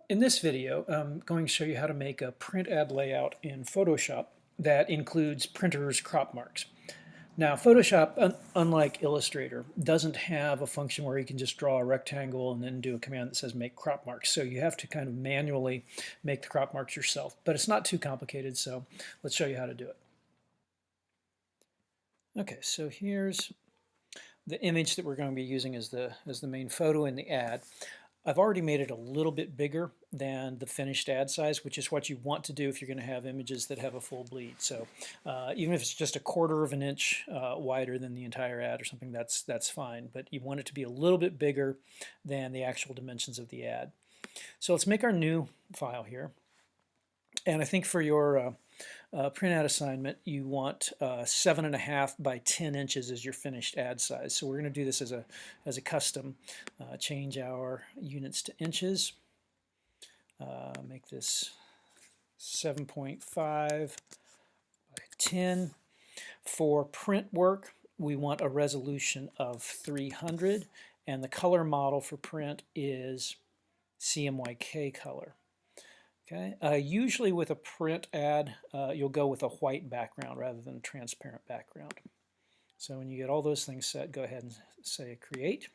In this video, I'm going to show you how to make a print ad layout in Photoshop that includes printers crop marks. Now, Photoshop, unlike Illustrator, doesn't have a function where you can just draw a rectangle and then do a command that says make crop marks. So you have to kind of manually make the crop marks yourself. But it's not too complicated, so let's show you how to do it. Okay, so here's the image that we're going to be using as the main photo in the ad. I've already made it a little bit bigger than the finished ad size, which is what you want to do if you're going to have images that have a full bleed. So even if it's just a quarter of an inch wider than the entire ad or something, that's fine. But you want it to be a little bit bigger than the actual dimensions of the ad. So let's make our new file here. And I think for your print ad assignment, you want 7.5 by 10 inches as your finished ad size. So we're going to do this as a custom. Change our units to inches. Make this 7.5 by 10. For print work, we want a resolution of 300, and the color model for print is CMYK color. Okay. Usually with a print ad, you'll go with a white background rather than a transparent background. So when you get all those things set, go ahead and say create.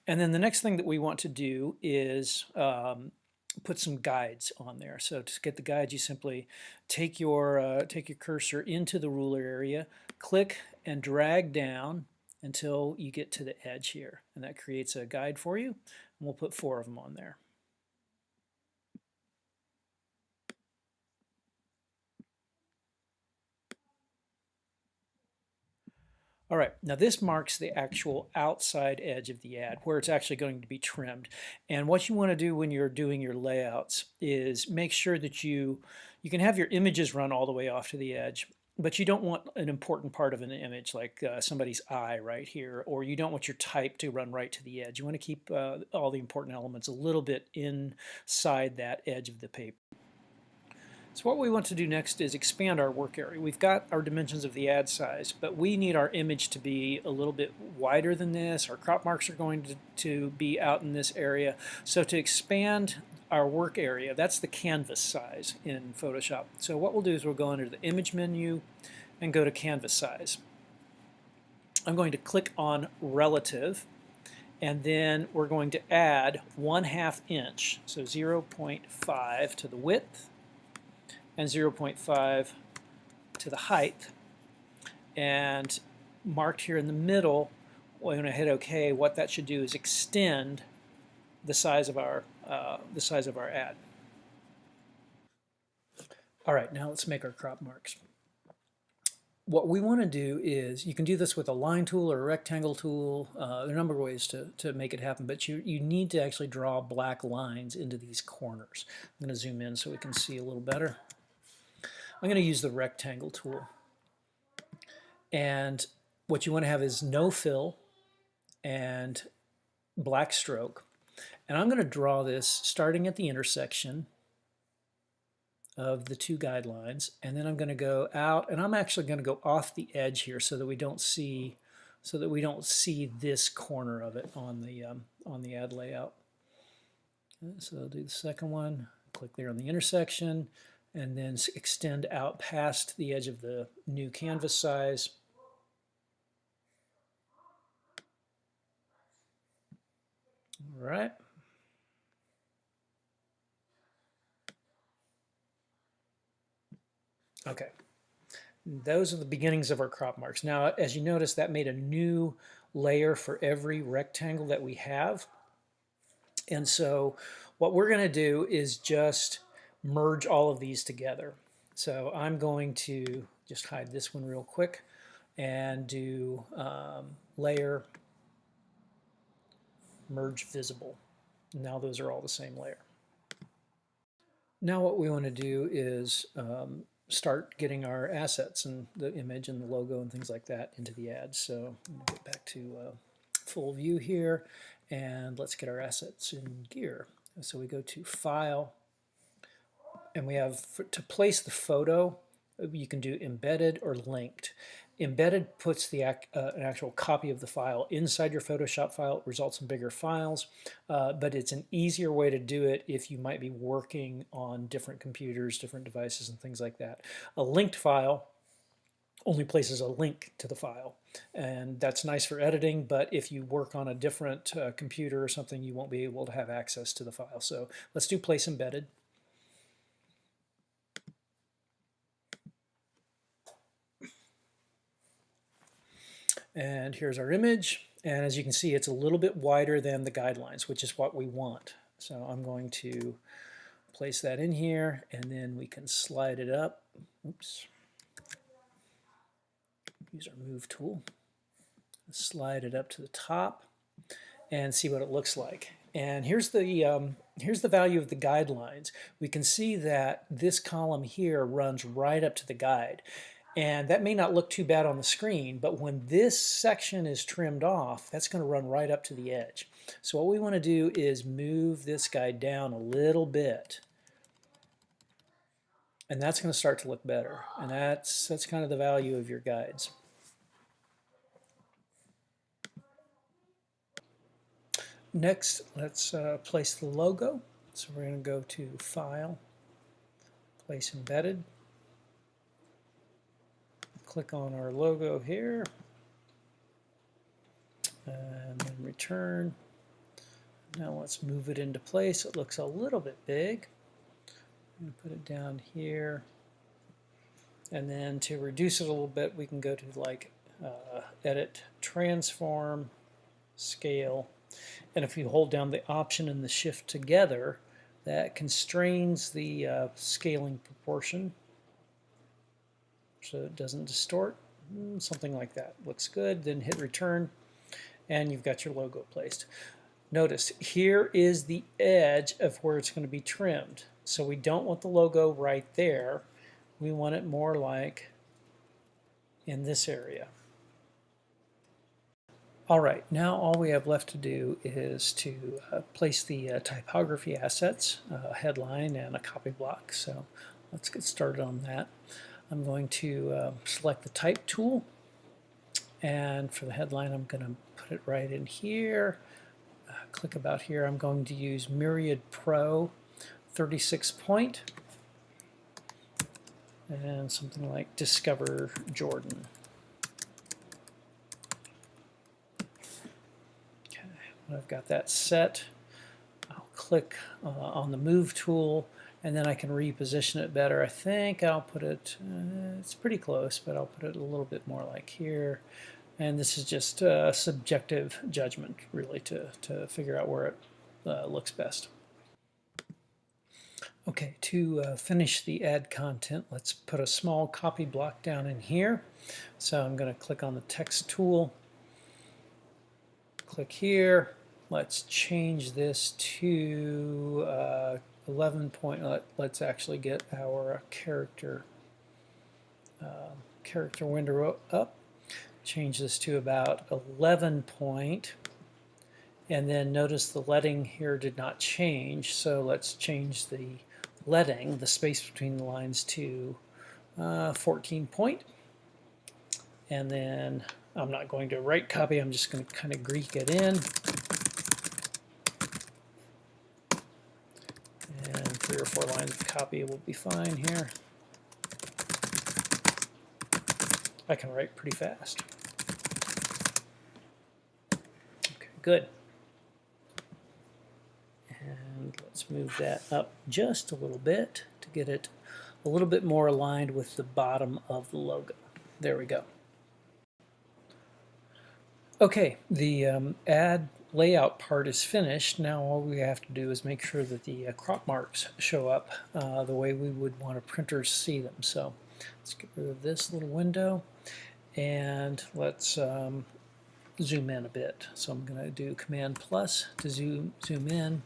And then the next thing that we want to do is put some guides on there. So to get the guides, you simply take your cursor into the ruler area, click and drag down until you get to the edge here. And that creates a guide for you. And we'll put 4 of them on there. All right, now this marks the actual outside edge of the ad where it's actually going to be trimmed. And what you want to do when you're doing your layouts is make sure that you can have your images run all the way off to the edge, but you don't want an important part of an image like somebody's eye right here, or you don't want your type to run right to the edge. You want to keep all the important elements a little bit inside that edge of the paper. So what we want to do next is expand our work area. We've got our dimensions of the ad size, but we need our image to be a little bit wider than this. Our crop marks are going to be out in this area. So to expand our work area, that's the canvas size in Photoshop. So what we'll do is we'll go under the image menu and go to canvas size. I'm going to click on relative, and then we're going to add 1/2 inch, so 0.5 to the width and 0.5 to the height. And marked here in the middle, when I hit OK, what that should do is extend the size of our ad. All right, now let's make our crop marks. What we want to do is, you can do this with a line tool or a rectangle tool. There are a number of ways to make it happen, but you need to actually draw black lines into these corners. I'm going to zoom in so we can see a little better. I'm going to use the rectangle tool. And what you want to have is no fill and black stroke. And I'm going to draw this starting at the intersection of the 2 guidelines, and then I'm going to go out, and I'm actually going to go off the edge here so that we don't see this corner of it on the ad layout. So I'll do the second one, click there on the intersection, and then extend out past the edge of the new canvas size. All right. Okay. Those are the beginnings of our crop marks. Now, as you notice, that made a new layer for every rectangle that we have. And so what we're going to do is just merge all of these together. So I'm going to just hide this one real quick and do layer merge visible. Now those are all the same layer. Now what we want to do is start getting our assets and the image and the logo and things like that into the ad. So I'm going to get back to full view here, and let's get our assets in gear. So we go to File, and we have to place the photo, you can do embedded or linked. Embedded puts an actual copy of the file inside your Photoshop file. It results in bigger files, but it's an easier way to do it if you might be working on different computers, different devices, and things like that. A linked file only places a link to the file, and that's nice for editing, but if you work on a different computer or something, you won't be able to have access to the file. So let's do place embedded. And here's our image, and as you can see, it's a little bit wider than the guidelines, which is what we want. So I'm going to place that in here, and then we can slide it up. Oops. Use our move tool. Slide it up to the top and see what it looks like. And here's the value of the guidelines. We can see that this column here runs right up to the guide. And that may not look too bad on the screen, but when this section is trimmed off, that's going to run right up to the edge. So what we want to do is move this guy down a little bit. And that's going to start to look better. And that's kind of the value of your guides. Next, let's place the logo. So we're going to go to File, Place Embedded. Click on our logo here, and then return. Now let's move it into place. It looks a little bit big. I'm going to put it down here. And then to reduce it a little bit, we can go to like Edit, Transform, Scale. And if you hold down the Option and the Shift together, that constrains the scaling proportion so it doesn't distort. Something like that. Looks good. Then hit Return, and you've got your logo placed. Notice, here is the edge of where it's going to be trimmed. So we don't want the logo right there. We want it more like in this area. All right, now all we have left to do is to place the typography assets, a headline and a copy block. So let's get started on that. I'm going to select the type tool, and for the headline I'm going to put it right in here. Click about here. I'm going to use Myriad Pro 36 point and something like Discover Jordan. Okay, when I've got that set, I'll click on the Move tool, and then I can reposition it better. I think I'll put it, it's pretty close, but I'll put it a little bit more like here. And this is just subjective judgment, really, to figure out where it looks best. Okay, to finish the add content, let's put a small copy block down in here. So I'm going to click on the text tool, click here. Let's change this to 11 point. Let's actually get our character window up. Change this to about 11 point. And then notice the leading here did not change, so let's change the leading, the space between the lines, to 14 point. And then I'm not going to right copy, I'm just going to kind of Greek it in. And 3 or 4 lines of copy will be fine here. I can write pretty fast. Okay, good. And let's move that up just a little bit to get it a little bit more aligned with the bottom of the logo. There we go. Okay, the add layout part is finished. Now all we have to do is make sure that the crop marks show up the way we would want a printer to see them. So let's get rid of this little window, and let's zoom in a bit. So I'm going to do Command plus to zoom in.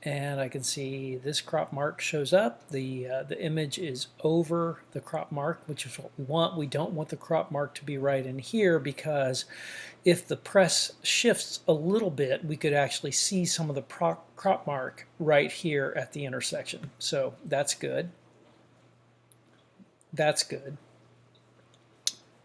And I can see this crop mark shows up. The image is over the crop mark, which is what we want. We don't want the crop mark to be right in here, because if the press shifts a little bit, we could actually see some of the crop mark right here at the intersection. So that's good. That's good.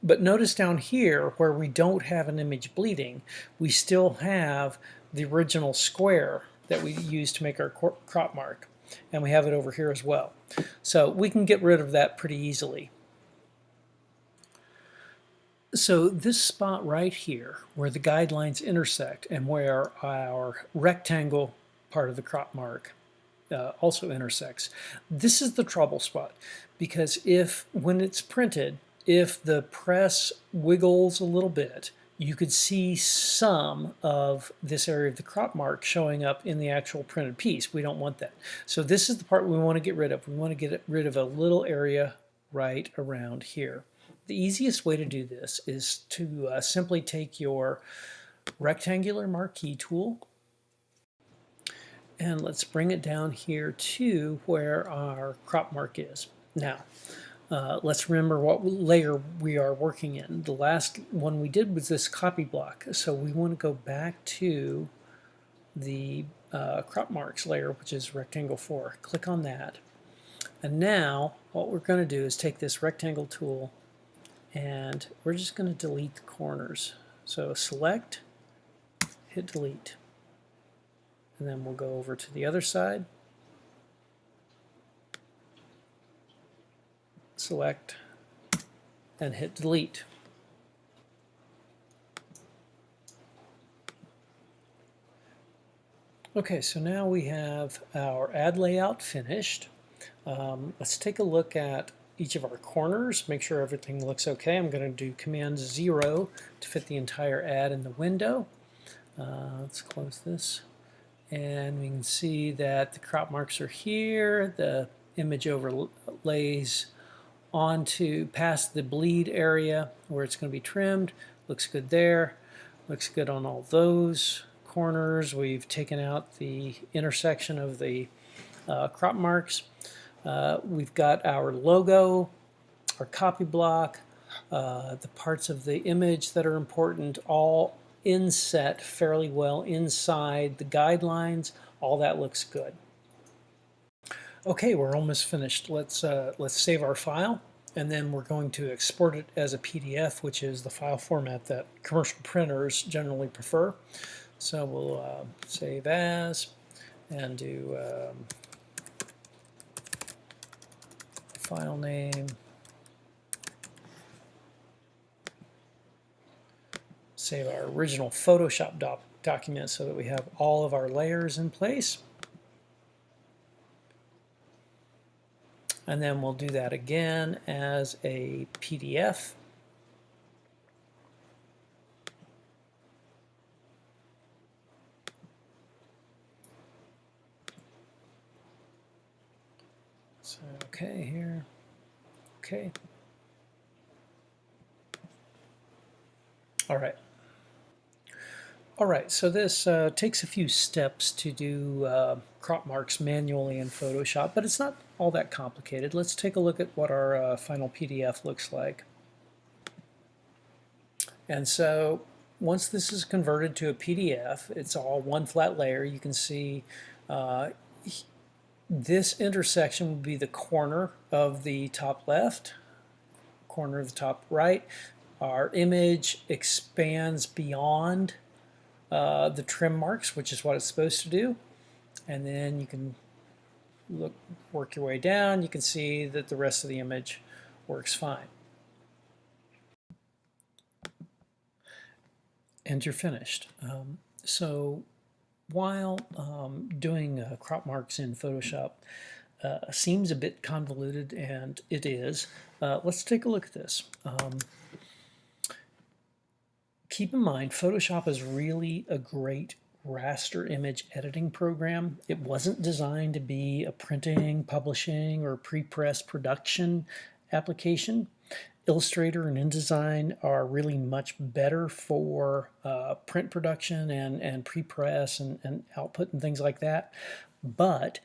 But notice down here where we don't have an image bleeding, we still have the original square that we used to make our crop mark. And we have it over here as well. So we can get rid of that pretty easily. So this spot right here, where the guidelines intersect and where our rectangle part of the crop mark also intersects, this is the trouble spot. Because when it's printed, if the press wiggles a little bit, you could see some of this area of the crop mark showing up in the actual printed piece. We don't want that. So this is the part we want to get rid of. We want to get rid of a little area right around here. The easiest way to do this is to simply take your rectangular marquee tool and let's bring it down here to where our crop mark is. Now, let's remember what layer we are working in. The last one we did was this copy block, so we want to go back to the crop marks layer, which is rectangle 4. Click on that. And now what we're going to do is take this rectangle tool and we're just going to delete the corners. So select, hit delete, and then we'll go over to the other side, select, and hit delete. Okay, so now we have our ad layout finished. Let's take a look at each of our corners, make sure everything looks okay. I'm going to do Command 0 to fit the entire ad in the window. Let's close this. And we can see that the crop marks are here. The image overlays past the bleed area where it's going to be trimmed. Looks good there. Looks good on all those corners. We've taken out the intersection of the crop marks. We've got our logo, our copy block, the parts of the image that are important, all inset fairly well inside the guidelines. All that looks good. Okay, we're almost finished. Let's save our file, and then we're going to export it as a PDF, which is the file format that commercial printers generally prefer. So we'll save as and do file name, save our original Photoshop document so that we have all of our layers in place. And then we'll do that again as a PDF. So, okay, here. Okay. All right. All right, so this takes a few steps to do crop marks manually in Photoshop, but it's not all that complicated. Let's take a look at what our final PDF looks like. And so once this is converted to a PDF, it's all one flat layer. You can see this intersection would be the corner of the top left, corner of the top right. Our image expands beyond the trim marks, which is what it's supposed to do. And then you can work your way down. You can see that the rest of the image works fine. And you're finished. So while doing crop marks in Photoshop seems a bit convoluted, and it is, let's take a look at this. Keep in mind, Photoshop is really a great raster image editing program. It wasn't designed to be a printing, publishing, or pre-press production application. Illustrator and InDesign are really much better for print production and pre-press and output and things like that. But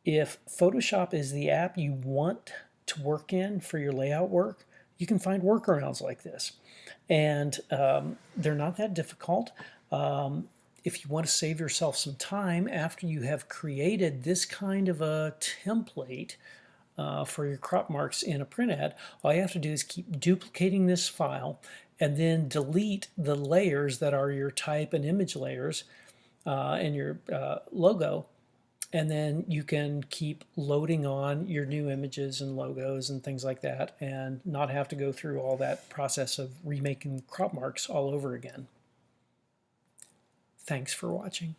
if Photoshop is the app you want to work in for your layout work, you can find workarounds like this. And they're not that difficult. If you want to save yourself some time after you have created this kind of a template, for your crop marks in a print ad, all you have to do is keep duplicating this file and then delete the layers that are your type and image layers and your logo, and then you can keep loading on your new images and logos and things like that and not have to go through all that process of remaking crop marks all over again. Thanks for watching.